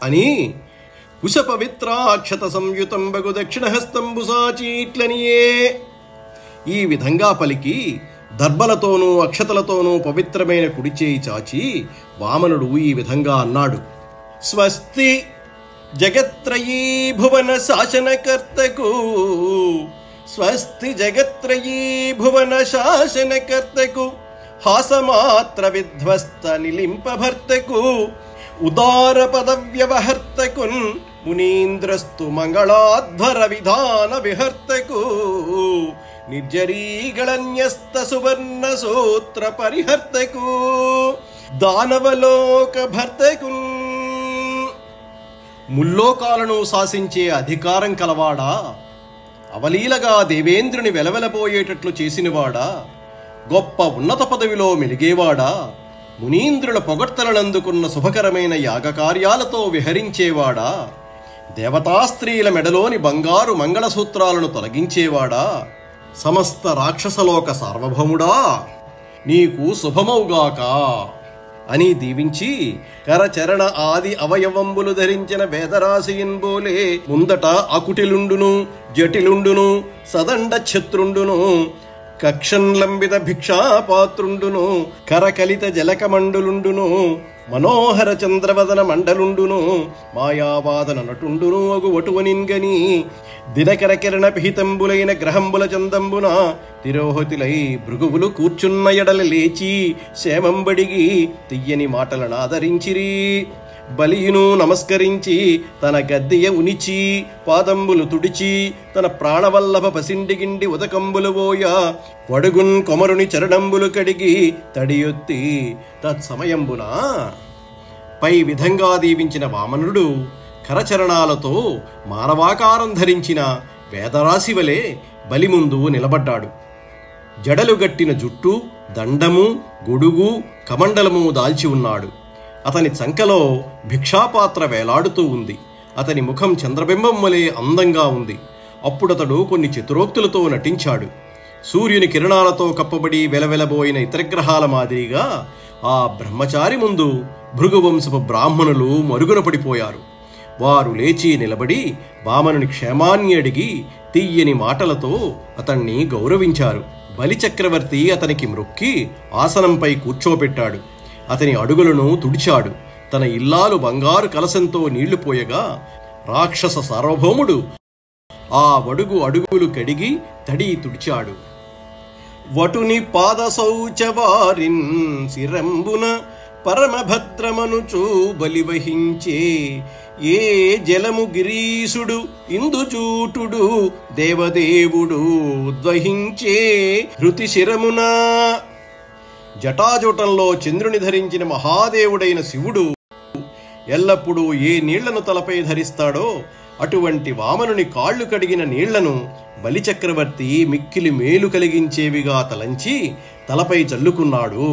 అని కుశ పవిత్రాక్షత సంయుతంబగు దక్షిణహస్తంబు సాచీట్లనియే. ఈ విధంగా పలికి దర్భలతోనూ అక్షతలతోనూ పవిత్రమైన కుడిచేయి చాచి వామనుడు ఈ విధంగా అన్నాడు: స్వస్తి జగత్రయీ భువన శాసనకర్తకు, స్వస్తి జగత్రయీ భువన శాసనకర్తకు, హాసమాత్ర విధ్వస్త నిలింపభర్తకు, ఉదార పదవ్యవహర్తకున్, మునీంద్రస్తు మంగళాధ్వర విధాన విహర్తకు, నిర్జరీగళన్యస్త సువర్ణ సూత్ర పరిహర్తకు, దానవలోక భర్తకున్. ముల్లోకాలను శాసించే అధికారం కలవాడా, అవలీలగా దేవేంద్రుని వెలవెలబోయేటట్లు చేసినవాడా, గొప్ప ఉన్నత పదవిలో మెలిగేవాడా, మునీంద్రుల పొగడ్తలనందుకున్న శుభకరమైన యాగకార్యాలతో విహరించేవాడా, దేవతాస్త్రీల మెడలోని బంగారు మంగళసూత్రాలను తొలగించేవాడా, సమస్త రాక్షసలోక సార్వభౌముడా, నీకు శుభమౌగాక అని దీవించి కరచరణ ఆది అవయవంబులు ధరించిన వేదరాశియిన్బోలే ముందట అకుటిలుండును, జటిలుండును, సదండ ఛత్రుండును, కక్షన్లంబిత భిక్షాపాత్రుండును, కరకలిత జలకమండులుండును, మనోహర చంద్రవదన మండలుండును, మాయావాదన నటుండును అగు వటువనిన్గని, దినకర కిరణ పిహితంబులైన గ్రహంబుల చందంబున తిరోహతిలై భృగువులు కూర్చున్న ఎడల లేచి క్షేమంబడిగి తియ్యని మాటలను ఆదరించిరి. బలియును నమస్కరించి తన గద్దెయ ఉనిచి పాదంబులు తుడిచి తన ప్రాణవల్లభ పసిండిగిండి ఉదకంబులు పోయ వడుగున్ కొమరుని చరణంబులు కడిగి తడియొత్తి తత్సమయంబున పై విధంగా దీవించిన వామనుడు కరచరణాలతో మానవాకారం ధరించిన వేదరాశి వలె బలి ముందు నిలబడ్డాడు. జడలు గట్టిన జుట్టు, దండము, గొడుగు, కమండలము దాల్చి ఉన్నాడు. అతని చంకలో భిక్షాపాత్ర వేలాడుతూ ఉంది. అతని ముఖం చంద్రబింబం వలె అందంగా ఉంది. అప్పుడతడు కొన్ని చతురోక్తులతో నటించాడు. సూర్యుని కిరణాలతో కప్పబడి వెలవెలబోయిన ఇతర గ్రహాల మాదిరిగా ఆ బ్రహ్మచారి ముందు భృగువంశపు బ్రాహ్మణులు మరుగున పడిపోయారు. వారు లేచి నిలబడి వామనుని క్షేమాన్ని అడిగి తీయని మాటలతో అతన్ని గౌరవించారు. బలిచక్రవర్తి అతనికి మ్రొక్కి ఆసనంపై కూర్చోబెట్టాడు. అతని అడుగులను తుడిచాడు. తన ఇల్లాలు బంగారు కలశంతో నీళ్లు పోయగా రాక్షస సార్వభౌముడు ఆ అడుగులు కడిగి తడి తుడిచాడు. వటుని పాద శౌచవారిన్ శిరంబున పరమభద్రమనుచూ బలివహించే, ఏ జలము గిరీశుడు ఇందుచూటుడు దేవదేవుడు ఉద్వహించే హృతి శిరమున. జటాజూటంలో చంద్రుని ధరించిన మహాదేవుడైన శివుడు ఎల్లప్పుడూ ఏ నీళ్లను తలపై ధరిస్తాడో అటువంటి వామనుని కాళ్లు కడిగిన నీళ్లను బలిచక్రవర్తి మిక్కిలి మేలు కలిగించేవిగా తలంచి తలపై చల్లుకున్నాడు.